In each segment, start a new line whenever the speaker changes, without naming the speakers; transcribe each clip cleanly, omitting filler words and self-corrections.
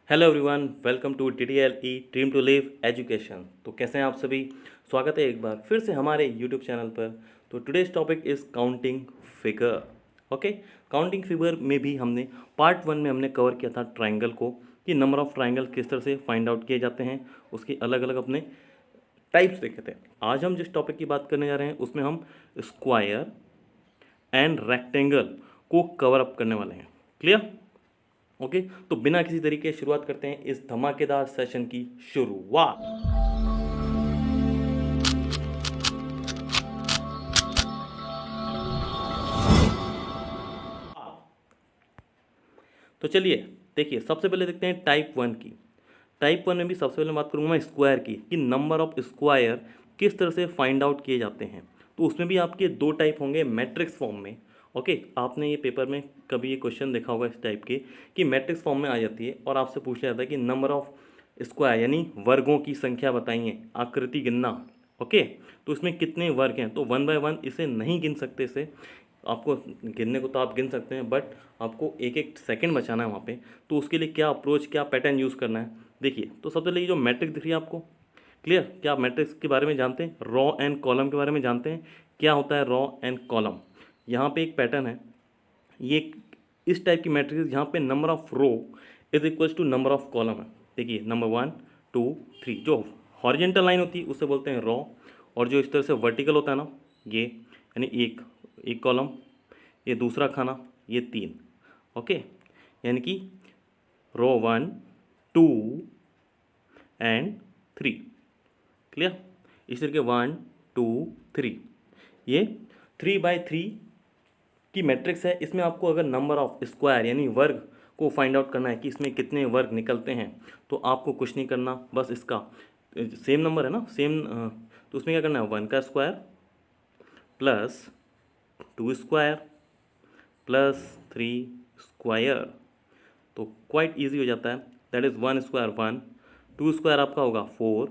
Hello everyone, welcome to TTLE dream to live education. तो कैसे हैं आप सभी। स्वागत है एक बार फिर से हमारे यूट्यूब चैनल पर। तो today's topic is counting figure. Okay, counting figure में भी हमने पार्ट 1 में हमने कवर किया था ट्राइंगल को, कि नंबर ऑफ ट्राइंगल किस तरह से फाइंड आउट किए जाते हैं, उसके अलग अलग अपने टाइप्स देखे थे। आज हम जिस टॉपिक की बात करने जा रहे हैं उसमें हम स्क्वायर एंड रेक्टेंगल को कवर अप करने वाले हैं। क्लियर? ओके, तो बिना किसी तरीके शुरुआत करते हैं इस धमाकेदार सेशन की शुरुआत। तो चलिए देखिए, सबसे पहले देखते हैं टाइप 1 की। टाइप 1 में भी सबसे पहले बात करूंगा मैं स्क्वायर की, कि नंबर ऑफ स्क्वायर किस तरह से फाइंड आउट किए जाते हैं। तो उसमें भी आपके दो टाइप होंगे मैट्रिक्स फॉर्म में। ओके, आपने ये पेपर में कभी ये क्वेश्चन देखा होगा इस टाइप के, कि मैट्रिक्स फॉर्म में आ जाती है और आपसे पूछा जाता है कि नंबर ऑफ स्क्वायर यानी वर्गों की संख्या बताइए, आकृति गिनना। ओके, तो इसमें कितने वर्ग हैं, तो 1 बाय 1 इसे नहीं गिन सकते। इसे आपको गिनने को तो आप गिन सकते हैं, बट आपको एक एक सेकंड बचाना है वहाँ पे। तो उसके लिए क्या अप्रोच, क्या पैटर्न यूज़ करना है, देखिए। तो सबसे पहले ये जो मैट्रिक्स दिख रही है आपको, क्लियर? क्या आप मैट्रिक्स के बारे में जानते हैं? रॉ एंड कॉलम के बारे में जानते हैं? क्या होता है रॉ एंड कॉलम? यहाँ पे एक पैटर्न है, ये इस टाइप की मैट्रिक्स यहाँ पे number of row is equals to number of column है। देखिए, नंबर 1 2 3, जो हॉरिजेंटल लाइन होती है उसे बोलते हैं रॉ, और जो इस तरह से वर्टिकल होता है ना, ये यानी एक एक कॉलम, ये दूसरा खाना, ये 3। ओके, यानी कि रो 1 2 एंड 3। क्लियर? इस तरह के 1 2 3, ये 3 बाय 3 की मैट्रिक्स है। इसमें आपको अगर नंबर ऑफ स्क्वायर यानी वर्ग को फाइंड आउट करना है कि इसमें कितने वर्ग निकलते हैं, तो आपको कुछ नहीं करना, बस इसका सेम नंबर है ना, सेम। तो उसमें क्या करना है, 1 का square plus 2 square plus 3 square. तो क्वाइट ईजी हो जाता है। दैट इज़ 1 स्क्वायर 1, 2 स्क्वायर आपका होगा 4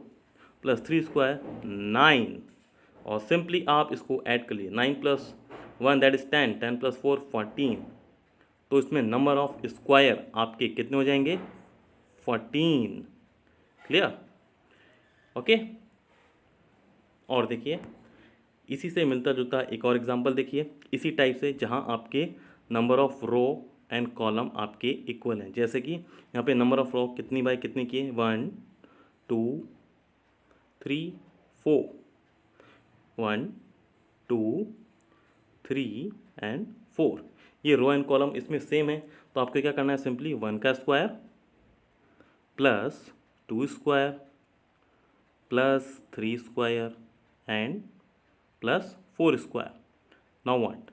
प्लस 3 स्क्वायर 9। और सिंपली आप इसको ऐड कर लिए, 9 प्लस 1 दैट इज़ 10, 10 प्लस 4 14। तो इसमें नंबर ऑफ स्क्वायर आपके कितने हो जाएंगे, 14। क्लियर? ओके, और देखिए इसी से मिलता जुलता एक और एग्जांपल देखिए, इसी टाइप से, जहां आपके number of row and column आपके इक्वल हैं। जैसे कि यहाँ पे नंबर ऑफ रो कितनी बाय कितनी की है, 1 2 3 4, 1 2 3 एंड 4। ये रो एंड कॉलम इसमें सेम है, तो आपको क्या करना है, सिंपली 1 का square plus 2 square plus 3 square and plus 4 square. Now what,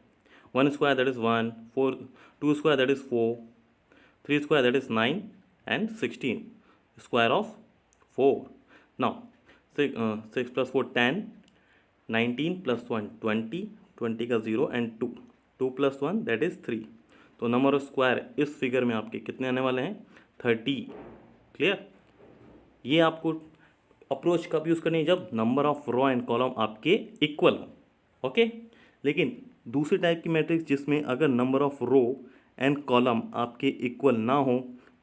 1 square that is 1, 4 2 square that is 4, 3 square that is 9 and 16 square of 4। Now 6 plus 4 10, 19 plus 1 20, 20 का 0 एंड 2, 2 प्लस 1 दैट इज़ 3। तो number of square इस figure में आपके कितने आने वाले हैं, 30। Clear? ये आपको अप्रोच कब यूज़ करनी है, जब number of row and column आपके इक्वल हो। ओके, लेकिन दूसरी टाइप की मैट्रिक्स जिसमें अगर number of row and column आपके इक्वल ना हो,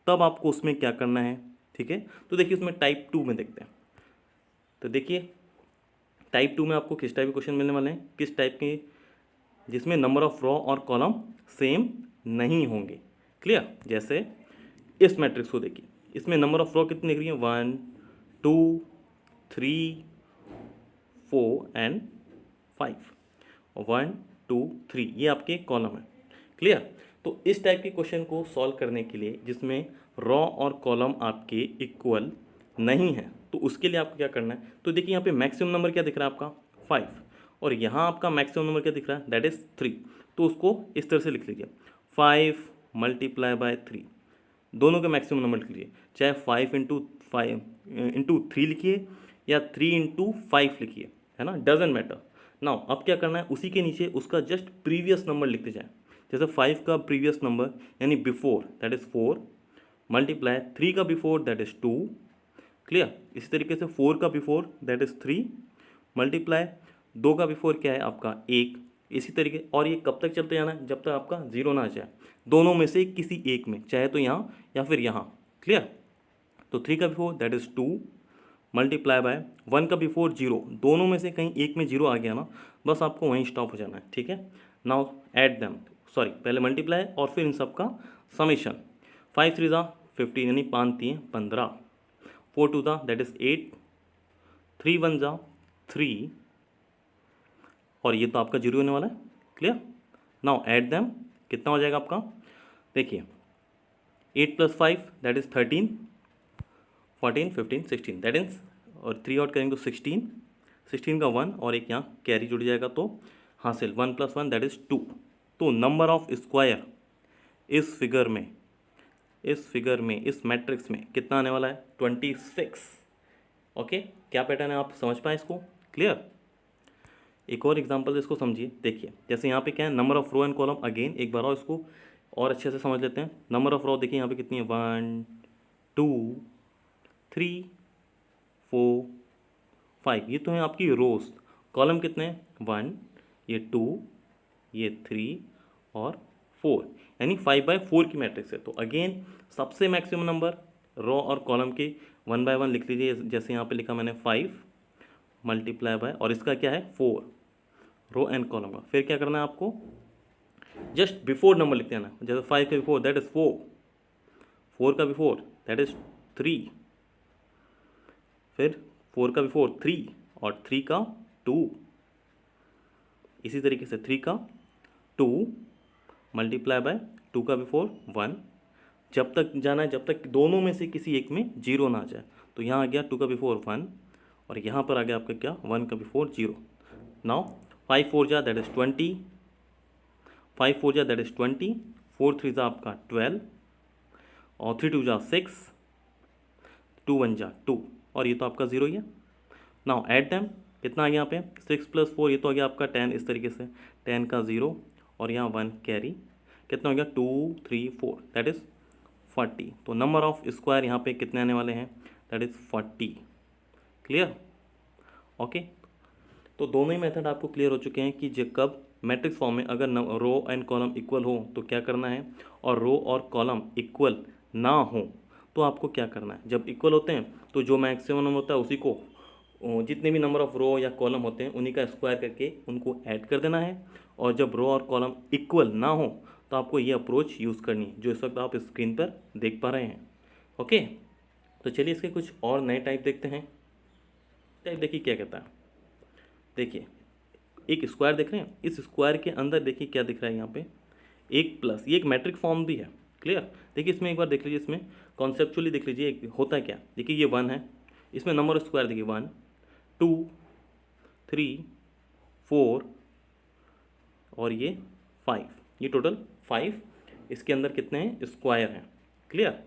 तब आपको उसमें क्या करना है। ठीक है, तो देखिए उसमें टाइप 2 में देखते हैं। तो देखिए टाइप 2 में आपको किस टाइप के क्वेश्चन मिलने वाले हैं, किस टाइप के, जिसमें नंबर ऑफ रो और कॉलम सेम नहीं होंगे। क्लियर? जैसे इस मैट्रिक्स को देखिए, इसमें नंबर ऑफ रो कितनी दिख रही है, 1 2 3 4 एंड 5, और 1 2 3 ये आपके कॉलम है। क्लियर? तो इस टाइप के क्वेश्चन को सॉल्व करने के लिए जिसमें रॉ और कॉलम आपके इक्वल नहीं है, तो उसके लिए आपको क्या करना है, तो देखिए यहाँ पे मैक्सिमम नंबर क्या दिख रहा है आपका, 5, और यहाँ आपका मैक्सिमम नंबर क्या दिख रहा है, दैट इज़ 3। तो उसको इस तरह से लिख लीजिए, 5 मल्टीप्लाई बाय 3, दोनों के मैक्सिमम नंबर लिख लीजिए। चाहे 5 इंटू 5 इंटू 3 लिखिए या 3 इंटू 5 लिखिए, है ना, डजेंट मैटर। नाउ अब क्या करना है, उसी के नीचे उसका जस्ट प्रीवियस नंबर लिखते जाए। जैसे 5 का प्रीवियस नंबर यानी बिफोर दैट इज़ 4, मल्टीप्लाई 3 का बिफोर दैट इज़ 2। क्लियर? इसी तरीके से 4 का बिफोर दैट इज़ 3, मल्टीप्लाई 2 का बिफोर क्या है आपका 1। इसी तरीके, और ये कब तक चलते जाना है, जब तक आपका 0 ना आ जाए, दोनों में से किसी एक में, चाहे तो यहाँ या फिर यहाँ। क्लियर? तो 3 का before that is 2 multiply by 1 का बिफोर 0, दोनों में से कहीं एक में 0 आ गया ना, बस आपको वहीं स्टॉप हो जाना है, ठीक है। नाउ ऐड देम, सॉरी पहले मल्टीप्लाई और फिर इन सब का समेशन। 5 3 ज़ा 15 यानी 5 3 15, 4 2 ज़ा दैट इज़ 8, 3 1 ज़ा 3, और ये तो आपका 0 होने वाला है, क्लियर। नाउ ऐड देम, कितना हो जाएगा आपका, देखिए 8 + 5 दैट इज़ 13, 14 15 16 दैट इज, और 3 आउट करेंगे तो 16, 16 का 1 और एक यहाँ कैरी जुड़ जाएगा तो हासिल 1 + 1 दैट इज़ 2। तो नंबर ऑफ स्क्वायर इस फिगर में इस मैट्रिक्स में कितना आने वाला है, 26। ओके, क्या पैटर्न है, आप समझ पाए इसको, क्लियर। एक और एग्जांपल इसको समझिए, देखिए जैसे यहाँ पे क्या है, number of row and column, again एक बार और इसको और अच्छे से समझ लेते हैं। नंबर ऑफ रो देखिए यहाँ पे कितनी है, 1 2 3 4 5, ये तो है आपकी रोज। कॉलम कितने हैं, 1, ये 2, ये 3 और 4, यानी 5/4 की मैट्रिक्स है। तो अगेन सबसे मैक्सिमम नंबर रो और कॉलम के 1 बाय 1 लिख लीजिए, जैसे यहाँ पे लिखा मैंने 5 मल्टीप्लाई बाय, और इसका क्या है 4, रो एंड कॉलम का। फिर क्या करना है आपको, जस्ट बिफोर नंबर लिख देना, जैसे 5 का बिफोर दैट इज 4, 4 का बिफोर दैट इज 3, फिर 4 का बिफोर 3 और 3 का 2, इसी तरीके से 3 का 2 मल्टीप्लाई बाय 2 का बिफोर 1, जब तक जाना है जब तक दोनों में से किसी एक में 0 ना आ जाए। तो यहाँ आ गया 2 का बिफोर 1 और यहाँ पर आ गया आपका क्या, 1 का बिफोर 0। नाउ 5 4 जा दैट इज 20, 5 4 जा दैट इज 20, 4 3 जा आपका 12 और 3 2 जा 6, 2 1 जा 2, और ये तो आपका 0 ही है। नाउ ऐड देम, कितना आ गया यहाँ पे, 6 + 4, ये तो आ गया आपका 10, इस तरीके से 10 का 0 और यहाँ 1 कैरी, कितना हो गया 2 3 4 दैट इज़ 40। तो नंबर ऑफ स्क्वायर यहाँ पे कितने आने वाले हैं, दैट इज़ 40, क्लियर। ओके, तो दोनों ही मेथड आपको क्लियर हो चुके हैं कि जब कब मैट्रिक्स फॉर्म में अगर रो एंड कॉलम इक्वल हो तो क्या करना है, और रो और कॉलम इक्वल ना हो तो आपको क्या करना है। जब इक्वल होते हैं तो जो मैक्सिमम नंबर होता है उसी को, जितने भी नंबर ऑफ रो या कॉलम होते हैं उन्हीं का स्क्वायर करके उनको ऐड कर देना है। और जब रो और कॉलम इक्वल ना हो तो आपको ये अप्रोच यूज़ करनी है जो इस वक्त आप स्क्रीन पर देख पा रहे हैं। ओके, तो चलिए इसके कुछ और नए टाइप देखते हैं। टाइप देखिए क्या कहता है, देखिए एक स्क्वायर देख रहे हैं, इस स्क्वायर के अंदर देखिए क्या दिख रहा है यहाँ पे, एक प्लस, ये एक मैट्रिक फॉर्म भी है, क्लियर। देखिए इसमें एक बार देख लीजिए, इसमें कॉन्सेप्चुअली देख लीजिए होता है क्या। देखिए ये 1 है, इसमें नंबर ऑफ स्क्वायर देखिए 1 2 3 4 और ये 5, ये टोटल 5, इसके अंदर कितने हैं स्क्वायर हैं, क्लियर।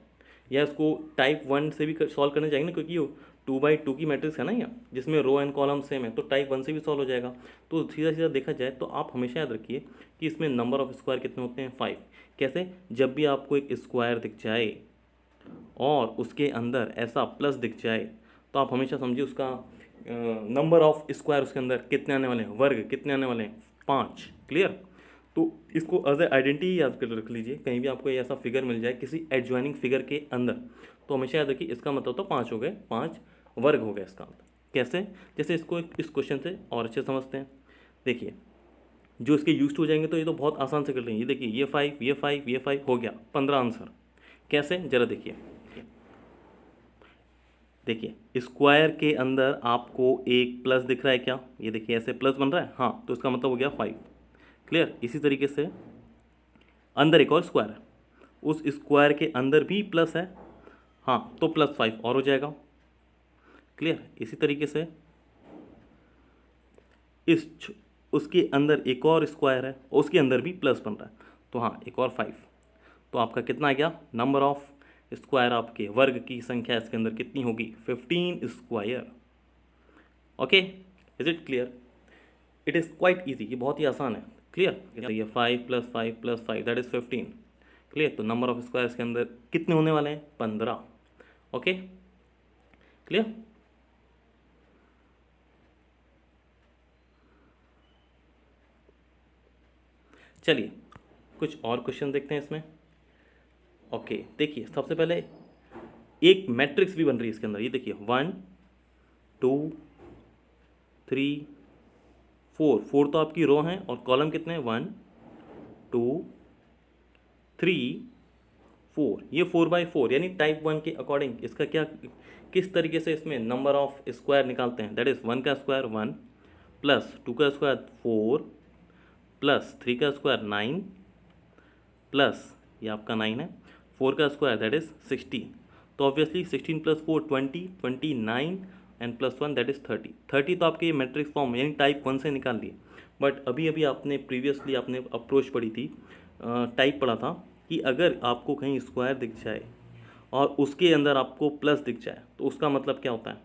या इसको टाइप 1 से भी सॉल्व करने जाएंगे ना, क्योंकि ये 2/2 की मैट्रिक्स है ना ये, जिसमें रो एंड कॉलम सेम है, तो टाइप 1 से भी सॉल्व हो जाएगा। तो सीधा सीधा देखा जाए तो आप हमेशा याद रखिए कि इसमें नंबर ऑफ स्क्वायर कितने होते हैं 5। कैसे, जब भी आपको एक स्क्वायर दिख जाए और उसके अंदर ऐसा प्लस दिख जाए तो आप हमेशा समझिए उसका नंबर ऑफ स्क्वायर उसके अंदर कितने आने वाले हैं, वर्ग कितने आने वाले हैं 5, क्लियर। तो इसको एज ए आइडेंटिटी याद कर रख लीजिए, कहीं भी आपको ऐसा फिगर मिल जाए किसी एडजॉइनिंग फिगर के अंदर तो हमेशा याद रखिए इसका मतलब तो 5 हो गए, 5 वर्ग हो गया इसका। कैसे, जैसे इसको इस क्वेश्चन से और अच्छे समझते हैं। देखिए जो इसके यूज हो जाएंगे तो ये तो बहुत आसान से कर लेंगे। ये देखिए ये 5 ये 5 ये 5 हो गया 15 आंसर। कैसे, जरा देखिए, देखिए स्क्वायर के अंदर आपको एक प्लस दिख रहा है क्या, ये देखिए ऐसे प्लस बन रहा है, हाँ तो इसका मतलब हो गया 5, क्लियर। इसी तरीके से अंदर एक और स्क्वायर है, उस स्क्वायर के अंदर भी प्लस है, हाँ तो +5 और हो जाएगा, क्लियर। इसी तरीके से इस उसके अंदर एक और स्क्वायर है, उसके अंदर भी प्लस बन रहा है, तो हाँ एक और 5। तो आपका कितना आ गया, नंबर ऑफ स्क्वायर, आपके वर्ग की संख्या इसके अंदर कितनी होगी, 15 square. Okay, is it clear. It is quite easy, ये बहुत ही आसान है, क्लियर। ये 5 + 5 + 5 दैट इज़ 15, क्लियर। तो नंबर ऑफ स्क्वायर के अंदर कितने होने वाले हैं, 15। Okay, clear. चलिए कुछ और क्वेश्चन देखते हैं इसमें। ओके, देखिए सबसे पहले एक मैट्रिक्स भी बन रही है इसके अंदर, ये देखिए 1 2 3 4, 4 तो आपकी रो हैं और कॉलम कितने हैं 1 2 3 4, ये 4/4 यानी टाइप 1 के अकॉर्डिंग इसका क्या, किस तरीके से इसमें नंबर ऑफ स्क्वायर निकालते हैं, दैट इज़ 1 का स्क्वायर 1 प्लस 2 का स्क्वायर 4 प्लस 3 का स्क्वायर 9 प्लस ये आपका 9 है, 4 का स्क्वायर दैट इज़ 60। तो obviously 16 plus 4 20, 29 and plus 1 that is 30। 30 तो आपके ये मैट्रिक्स फॉर्म यानी टाइप 1 से निकाल लिए। बट अभी अभी आपने प्रीवियसली आपने अप्रोच पढ़ी थी, टाइप पढ़ा था कि अगर आपको कहीं स्क्वायर दिख जाए और उसके अंदर आपको प्लस दिख जाए तो उसका मतलब क्या होता है,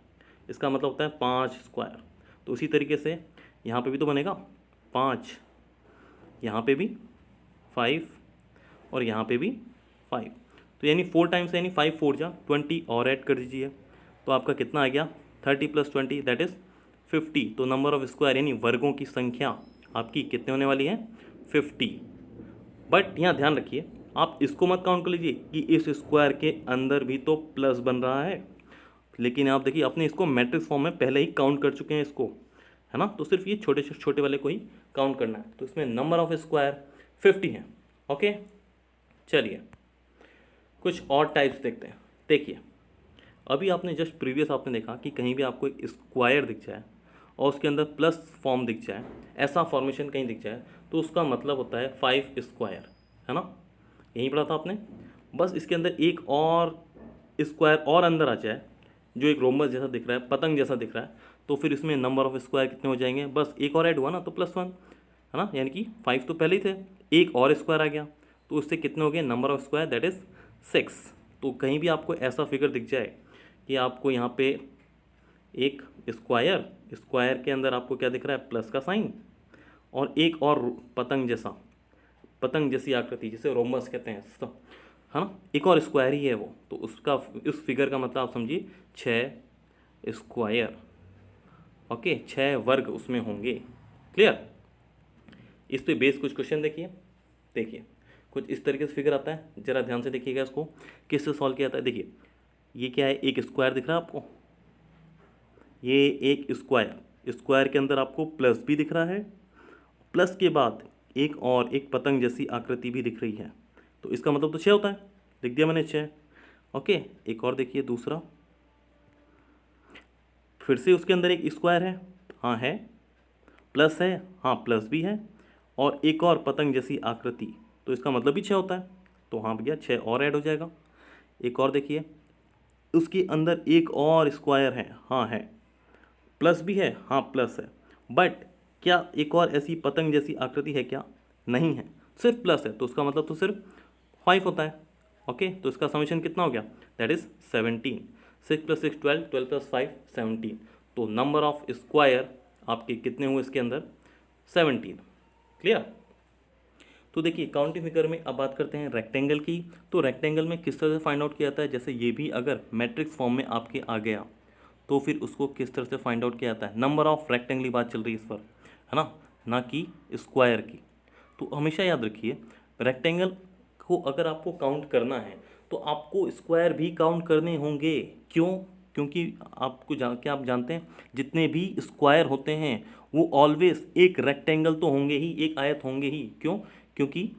इसका मतलब होता है 5 स्क्वायर। तो उसी तरीके से यहाँ पे भी तो बनेगा 5, यहाँ पे भी 5 और यहाँ पे भी 5। तो यानी 4 टाइम्स यानी 5 4 जा 20 और ऐड कर दीजिए तो आपका कितना आ गया 30 प्लस 20 दैट इज़ 50। तो नंबर ऑफ स्क्वायर यानी वर्गों की संख्या आपकी कितने होने वाली है 50। बट यहाँ ध्यान रखिए, आप इसको मत काउंट कर लीजिए कि इस स्क्वायर के अंदर भी तो प्लस बन रहा है, लेकिन आप देखिए अपने इसको मैट्रिक्स फॉर्म में पहले ही काउंट कर चुके हैं इसको, है ना। तो सिर्फ ये छोटे छोटे वाले को ही काउंट करना है। तो इसमें नंबर ऑफ स्क्वायर 50 है। ओके, चलिए कुछ और टाइप्स देखते हैं। देखिए अभी आपने जस्ट प्रीवियस आपने देखा कि कहीं भी आपको एक स्क्वायर दिख जाए और उसके अंदर प्लस फॉर्म दिख जाए, ऐसा फॉर्मेशन कहीं दिख जाए तो उसका मतलब होता है 5 स्क्वायर, है ना। यहीं पढ़ा था आपने। बस इसके अंदर एक और स्क्वायर और अंदर आ जाए जो एक रोमबस जैसा दिख रहा है, पतंग जैसा दिख रहा है, तो फिर इसमें नंबर ऑफ स्क्वायर कितने हो जाएंगे, बस एक और ऐड हुआ ना तो +1, है ना। यानी कि 5 तो पहले ही थे, एक और स्क्वायर आ गया तो उससे कितने हो गए number of square that is 6। तो कहीं भी आपको ऐसा फिगर दिख जाए कि आपको यहाँ पे एक स्क्वायर, स्क्वायर के अंदर आपको क्या दिख रहा है प्लस का साइन और एक और पतंग जैसा, पतंग जैसी आकृति जिसे रोमबस कहते हैं, है ना, एक और स्क्वायर ही है वो, तो उसका उस फिगर का मतलब आप समझिए 6 स्क्वायर। ओके, 6 वर्ग उसमें होंगे। क्लियर। इस पे बेस कुछ क्वेश्चन देखिए कुछ इस तरीके से फिगर आता है, जरा ध्यान से देखिएगा इसको किससे सॉल्व किया जाता है। देखिए ये क्या है, एक स्क्वायर दिख रहा है आपको, ये एक स्क्वायर, स्क्वायर के अंदर आपको प्लस भी दिख रहा है, प्लस के बाद एक और एक पतंग जैसी आकृति भी दिख रही है, तो इसका मतलब तो 6 होता है, लिख दिया मैंने 6। ओके, एक और देखिए दूसरा, फिर से उसके अंदर एक स्क्वायर है, हाँ है, प्लस है, हाँ प्लस भी है, और एक और पतंग जैसी आकृति, तो इसका मतलब भी 6 होता है, तो हाँ भैया 6 और ऐड हो जाएगा। एक और देखिए, उसके अंदर एक और स्क्वायर है, हाँ है, प्लस भी है, हाँ प्लस है, बट क्या एक और ऐसी पतंग जैसी आकृति है क्या, नहीं है, सिर्फ प्लस है, तो उसका मतलब तो सिर्फ 5 होता है। ओके, तो इसका समेशन कितना हो गया दैट इज़ 17। 6 + 6 12, 12 + 5 17। तो नंबर ऑफ स्क्वायर आपके कितने हुए इसके अंदर 17। क्लियर। तो देखिए काउंटिंग फिगर में अब बात करते हैं रेक्टेंगल की। तो रेक्टेंगल में किस तरह से फाइंड आउट किया जाता है, जैसे ये भी अगर मैट्रिक्स फॉर्म में आपके आ गया तो फिर उसको किस तरह से फाइंड आउट किया जाता है, नंबर ऑफ रेक्टेंगल की बात चल रही है इस पर, है ना कि स्क्वायर की। तो हमेशा याद रखिए रेक्टेंगल को अगर आपको काउंट करना है तो आपको स्क्वायर भी काउंट करने होंगे। क्यों? क्योंकि क्या आप जानते हैं जितने भी स्क्वायर होते हैं वो ऑलवेज एक रेक्टेंगल तो होंगे ही, एक आयत होंगे ही। क्यों? क्योंकि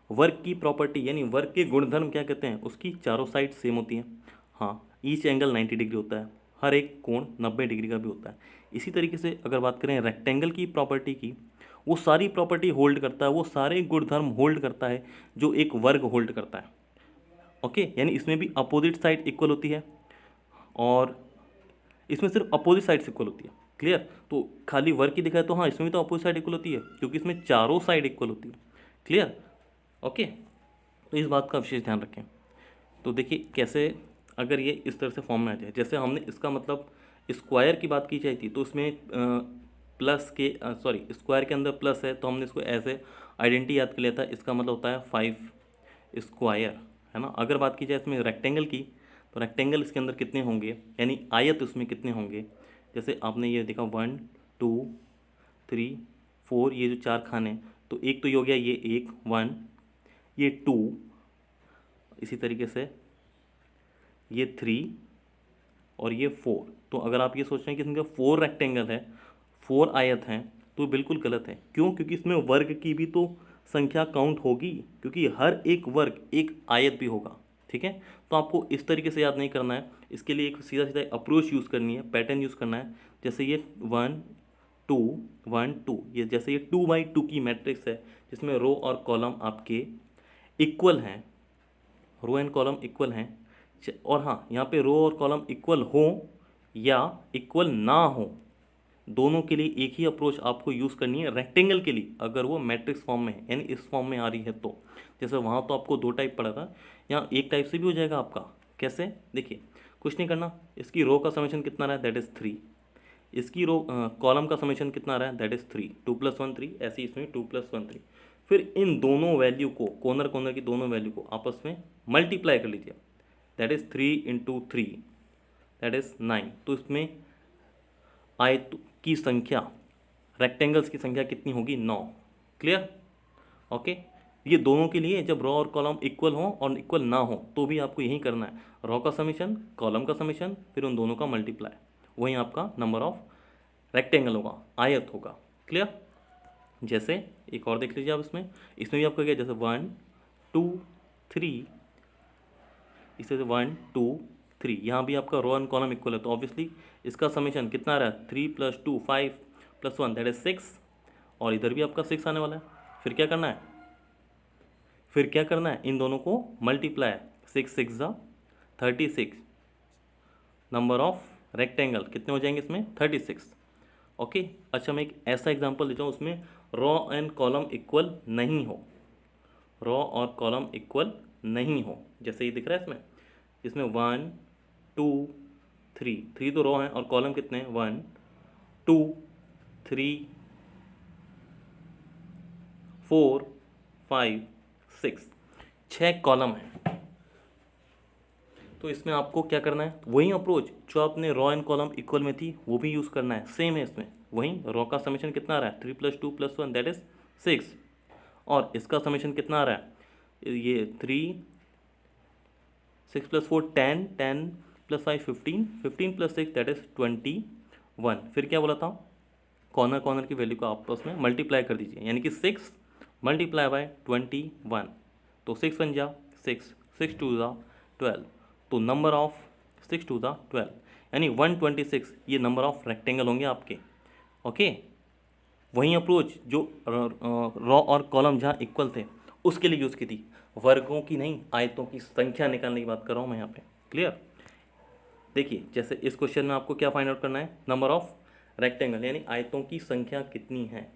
वर्ग की प्रॉपर्टी यानी वर्ग के गुणधर्म क्या कहते हैं, उसकी चारों साइड सेम होती हैं। हाँ, ईच एंगल 90 डिग्री होता है, हर एक कोण 90 डिग्री का भी होता है। इसी तरीके से अगर बात करें रेक्टेंगल की प्रॉपर्टी की, वो सारी प्रॉपर्टी होल्ड करता है, वो सारे गुणधर्म होल्ड करता है जो एक वर्ग होल्ड करता है। ओके, यानी इसमें भी अपोजिट साइड इक्वल होती है और इसमें सिर्फ अपोजिट साइड इक्वल होती है। क्लियर। तो खाली वर्ग की दिखाए तो हाँ इसमें भी तो अपोजिट साइड इक्वल होती है क्योंकि इसमें चारों साइड इक्वल होती है। क्लियर। ओके, तो इस बात का विशेष ध्यान रखें। तो देखिए कैसे अगर ये इस तरह से फॉर्म में आ जाए, जैसे हमने इसका मतलब स्क्वायर की बात की जाती थी तो उसमें प्लस के स्क्वायर के अंदर प्लस है तो हमने इसको ऐसे आइडेंटिटी याद कर लिया था, इसका मतलब होता है 5 स्क्वायर, है ना। अगर बात की जाए इसमें रेक्टेंगल की तो रेक्टेंगल इसके अंदर कितने होंगे यानी आयत उसमें कितने होंगे, जैसे आपने ये देखा 1 2 3 4, ये जो 4 खाने, तो एक तो ये हो गया, ये एक 1, ये 2, इसी तरीके से ये 3 और ये 4। तो अगर आप ये सोच रहे हैं कि इसमें 4 रेक्टेंगल है, 4 आयत हैं, तो बिल्कुल गलत है। क्यों? क्योंकि इसमें वर्ग की भी तो संख्या काउंट होगी, क्योंकि हर एक वर्ग एक आयत भी होगा। ठीक है, तो आपको इस तरीके से याद नहीं करना है। इसके लिए एक सीधा सीधा अप्रोच यूज़ करनी है, पैटर्न यूज़ करना है। जैसे ये 1 2 1 2, ये जैसे ये 2x2 की मैट्रिक्स है जिसमें रो और कॉलम आपके इक्वल हैं, रो एंड कॉलम इक्वल हैं। और हाँ, यहाँ पे रो और कॉलम इक्वल हो या इक्वल ना हो, दोनों के लिए एक ही अप्रोच आपको यूज़ करनी है। रेक्टेंगल के लिए अगर वो मैट्रिक्स फॉर्म में है, यानी इस फॉर्म में आ रही है, तो जैसे वहाँ तो आपको 2 टाइप पड़ा था, यहाँ एक टाइप से भी हो जाएगा आपका। कैसे? देखिए, कुछ नहीं करना, इसकी रो का समेशन कितना रहा है, दैट इज़ 3। इसकी रो कॉलम का समेशन कितना रहा है, दैट इज़ 3। 2 + 1 3, ऐसे ही इसमें 2 + 1 3। फिर इन दोनों वैल्यू को, कॉर्नर कॉर्नर की दोनों वैल्यू को आपस में मल्टीप्लाई कर लीजिए, दैट इज़ 3 × 3, दैट इज़ 9। तो इसमें आयत की संख्या, रेक्टेंगल्स की संख्या कितनी होगी, 9। क्लियर? ओके, ये दोनों के लिए जब रो और कॉलम इक्वल हो और इक्वल ना हो तो भी आपको यही करना है, रो का समेशन, कॉलम का समेशन, फिर उन दोनों का मल्टीप्लाई, वही आपका नंबर ऑफ रेक्टेंगल होगा, आयत होगा। क्लियर? जैसे एक और देख लीजिए आप, इसमें इसमें भी आपका क्या, जैसे 1 2 3, इसे 1 2 3, यहाँ भी आपका रो एंड कॉलम इक्वल है, तो ऑब्वियसली इसका समेशन कितना आ रहा है, 3 + 2 5 + 1 दैट इज 6, और इधर भी आपका 6 आने वाला है। फिर क्या करना है, फिर क्या करना है, इन दोनों को मल्टीप्लाई, 6 6 ज़ा 36, नंबर ऑफ रेक्टेंगल कितने हो जाएंगे इसमें, 36। ओके, अच्छा मैं एक ऐसा एग्जांपल देता हूँ उसमें रो एंड कॉलम इक्वल नहीं हो, रो और कॉलम इक्वल नहीं हो, जैसे ये दिख रहा है इसमें, इसमें 1 2 3, 3 तो रो हैं और कॉलम कितने हैं, 1 2 3 4 5 6, 6 कॉलम है। तो इसमें आपको क्या करना है, वही अप्रोच जो आपने रो एंड कॉलम इक्वल में थी वो भी यूज़ करना है, सेम है इसमें। वही रो का समेशन कितना आ रहा है, 3 + 2 + 1 दैट इज 6, और इसका समेशन कितना आ रहा है, ये 3 6 + 4 10 10 + 5 15 15 + 6 दैट इज 21। फिर क्या बोला था, कॉर्नर कॉर्नर की वैल्यू को आपस में मल्टीप्लाई कर दीजिए, यानी कि 6 × 21, तो 6 1 जा 6, 6 2 ज़ा 12, तो नंबर ऑफ 6 2 ज़ा 12, यानी 126 ये नंबर ऑफ रेक्टेंगल होंगे आपके। ओके, वही अप्रोच जो रो और कॉलम जहाँ इक्वल थे उसके लिए यूज़ की थी, वर्गों की नहीं, आयतों की संख्या निकालने की बात कर रहा हूँ मैं यहाँ पे। क्लियर? देखिए, जैसे इस क्वेश्चन में आपको क्या फाइंड आउट करना है, नंबर ऑफ रेक्टेंगल, यानी आयतों की संख्या कितनी है।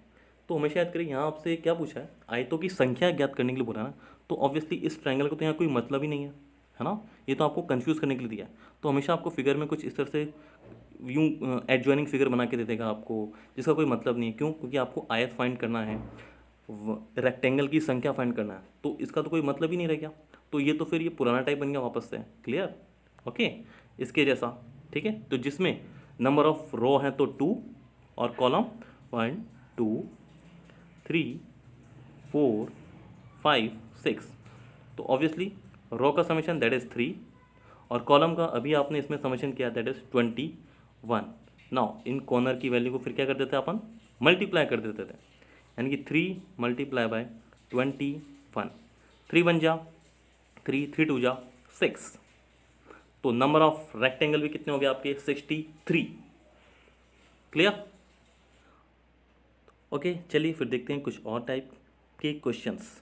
तो हमेशा याद करिए, यहाँ आपसे क्या पूछा है, आयतों की संख्या ज्ञात करने के लिए बोला ना, तो ऑब्वियसली इस ट्रायंगल को तो यहाँ कोई मतलब ही नहीं है ना, ये तो आपको कंफ्यूज करने के लिए दिया है। तो हमेशा आपको फिगर में कुछ इस तरह से यूँ एडजॉइनिंग फिगर बना के दे देगा आपको, जिसका कोई मतलब नहीं है। क्यों? क्योंकि आपको आयत फाइंड करना है, रेक्टेंगल की संख्या फाइंड करना है, तो इसका तो कोई मतलब ही नहीं रह गया। तो ये तो फिर ये पुराना टाइप बन गया वापस से। क्लियर? ओके, इसके जैसा। ठीक है, तो जिसमें नंबर ऑफ रो है तो 2 और कॉलम 1 2 3 4 5 6, तो ऑब्वियसली रो का समेशन दैट इज़ 3 और कॉलम का अभी आपने इसमें समेशन किया that is 21। Now in corner की वैल्यू को फिर क्या कर देते हैं अपन, मल्टीप्लाई कर देते थे, यानी कि 3 × 21, 3 1 जा 3 3 2 जा 6, तो नंबर ऑफ रेक्टेंगल भी कितने हो गए आपके, 63। क्लियर? ओके, चलिए फिर देखते हैं कुछ और टाइप के क्वेश्चंस।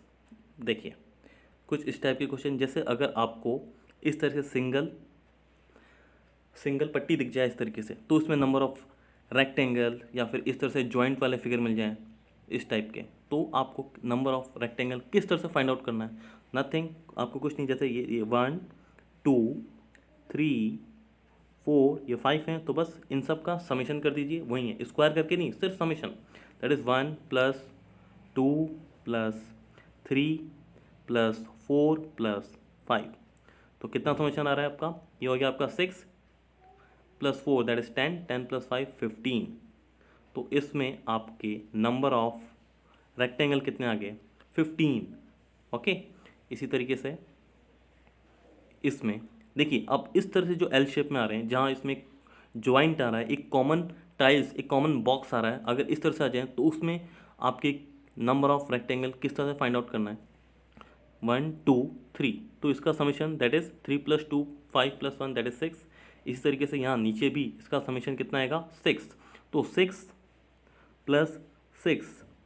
देखिए, कुछ इस टाइप के क्वेश्चन, जैसे अगर आपको इस तरह से सिंगल पट्टी दिख जाए इस तरीके से, तो उसमें नंबर ऑफ रेक्टेंगल, या फिर इस तरह से जॉइंट वाले फिगर मिल जाएं इस टाइप के, तो आपको नंबर ऑफ रेक्टेंगल किस तरह से फाइंड आउट करना है। नथिंग, आपको कुछ नहीं, जैसे ये 1 2 3 4 ये 5 हैं, तो बस इन सब का समेशन कर दीजिए, वही है, स्क्वायर करके नहीं, सिर्फ समेशन, दैट इज़ 1 + 2 + 3 + 4 + 5, तो कितना समेशन आ रहा है आपका, ये हो गया आपका 6 + 4 दैट इज़ 10 10 + 5 15, तो इसमें आपके नंबर ऑफ रेक्टेंगल कितने आ गए, 15। ओके, इसी तरीके से इसमें देखिए अब इस तरह से जो एल शेप में आ रहे हैं, जहाँ इसमें ज्वाइंट आ रहा है, एक कॉमन टाइल्स, एक कॉमन बॉक्स आ रहा है, अगर इस तरह से आ जाए तो उसमें आपके नंबर ऑफ रेक्टेंगल किस तरह से फाइंड आउट करना है, 1 2 3, तो इसका summation that is 3 + 2 5 + 1 that is 6। इसी तरीके से यहाँ नीचे भी इसका समीशन कितना आएगा 6, तो 6 + 6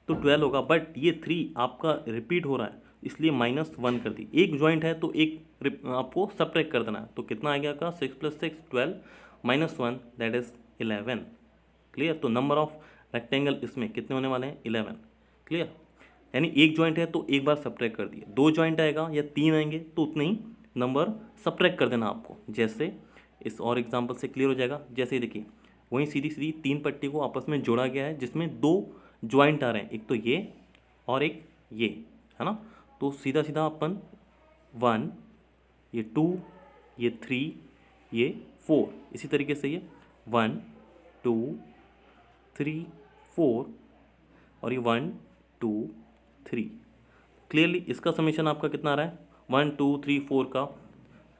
तो 12 होगा, बट ये 3 आपका रिपीट हो रहा है इसलिए -1 कर दी। एक जॉइंट है तो एक आपको सब्ट्रैक्ट कर देना है, तो कितना आ गया आपका 6 + 6 12 -1 दैट इज 11। क्लियर, तो नंबर ऑफ रेक्टेंगल इसमें कितने होने वाले हैं 11। क्लियर, यानी एक जॉइंट है तो एक बार सब्ट्रैक्ट कर दिए, दो जॉइंट आएगा या तीन आएंगे तो उतने ही नंबर सब्ट्रैक्ट कर देना आपको। जैसे इस और एग्जांपल से क्लियर हो जाएगा, जैसे देखिए वहीं सीधी सीधी तीन पट्टी को आपस में जोड़ा गया है जिसमें दो जॉइंट आ रहे हैं, एक तो ये और एक ये, है ना। तो सीधा सीधा अपन 1, ये 2, ये 3, ये 4, इसी तरीके से ये 1 2 3 4 और ये 1 2 3। क्लियरली इसका समीशन आपका कितना आ रहा है 1 2 3 4 का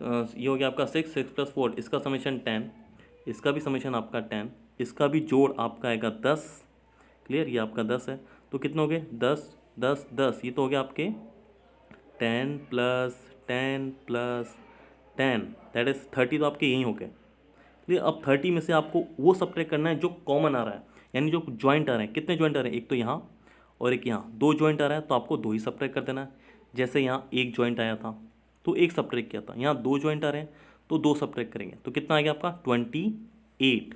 ये हो गया आपका 6 6 + 4, इसका समीशन 10, इसका भी समीशन आपका 10, इसका भी जोड़ आपका आएगा 10। क्लियर, ये आपका 10 है, तो कितने हो गए 10 10 10, ये तो हो गया आपके 10 + 10 + 10 दैट इज 30, तो आपके यही हो गए। क्लियर, अब 30 में से आपको वो सब्ट्रैक्ट करना है जो कॉमन आ रहा है, यानी जो जॉइंट आ रहे हैं। कितने जॉइंट आ रहे हैं, एक तो यहाँ और एक यहाँ, दो जॉइंट आ रहा है तो आपको दो ही सब्ट्रैक्ट कर देना है। जैसे यहाँ एक जॉइंट आया था तो एक सब्ट्रैक्ट किया था, यहाँ दो जॉइंट आ रहे हैं तो दो सब्ट्रैक्ट करेंगे, तो कितना आ गया आपका 28।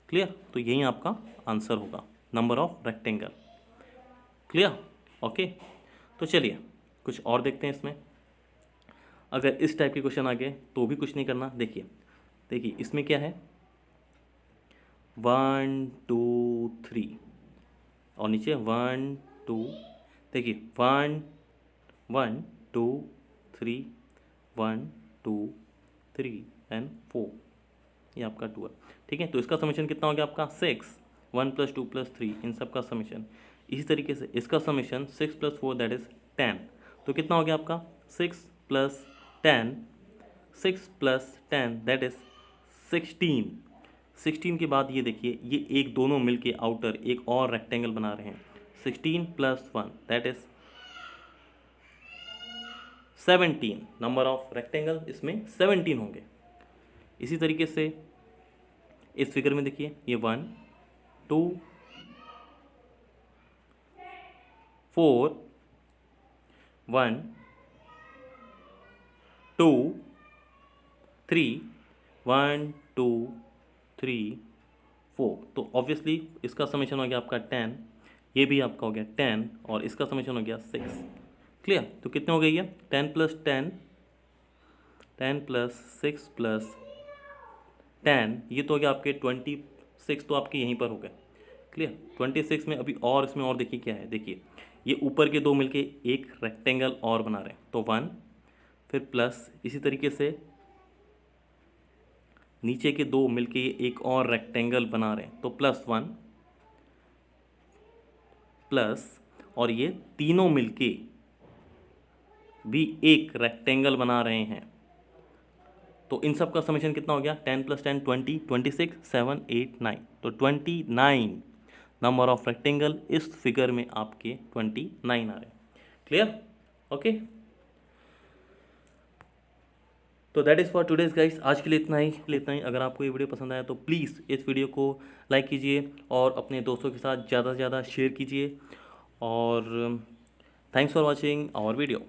क्लियर, तो यही आपका आंसर होगा number of rectangle. Clear, okay. तो चलिए कुछ और देखते हैं इसमें। अगर इस टाइप के क्वेश्चन आ गए तो भी कुछ नहीं करना। देखिए देखिए इसमें क्या है 1 2 3 और नीचे 1 2, देखिए 1 1 2 3 1 2 3 एंड 4, ये आपका 2 है। ठीक है, तो इसका समीशन कितना हो गया आपका 6, 1 + 2 + 3, इन सब का समीशन। इसी तरीके से इसका समीशन 6 + 4 दैट इज 10, तो कितना हो गया आपका 6 + 10 6 + 10 दैट इज 16। 16 के बाद ये देखिए ये एक दोनों मिलके आउटर एक और रेक्टेंगल बना रहे हैं, 16 + 1 that is 17। Number of rectangle इसमें 17 होंगे। इसी तरीके से इस फिगर में देखिए ये 1 2 4 1 2 3 1 2 3 4, तो ऑब्वियसली इसका समीशन हो गया आपका 10, ये भी आपका हो गया 10 और इसका समीशन हो गया 6। क्लियर, तो कितने हो गई है 10 + 10 10 + 6 + 10, ये तो हो गया आपके 26, तो आपके यहीं पर हो गए। क्लियर, 26 में अभी और इसमें और देखिए क्या है, देखिए ये ऊपर के दो मिलके एक रेक्टेंगल और बना रहे हैं, तो 1 फिर प्लस, इसी तरीके से नीचे के दो मिलके ये एक और रेक्टेंगल बना रहे हैं, तो +1 प्लस, और ये तीनों मिलके भी एक रेक्टेंगल बना रहे हैं, तो इन सब का समीशन कितना हो गया 10 + 10 20 26 7 8 9, तो 29 नंबर ऑफ रेक्टेंगल इस फिगर में आपके 29 आ रहे हैं। Clear, okay. तो that is for today's guys, आज के लिए इतना ही। अगर आपको ये वीडियो पसंद आया तो प्लीज़ इस वीडियो को लाइक कीजिए और अपने दोस्तों के साथ ज़्यादा से ज़्यादा शेयर कीजिए, और thanks for watching our video.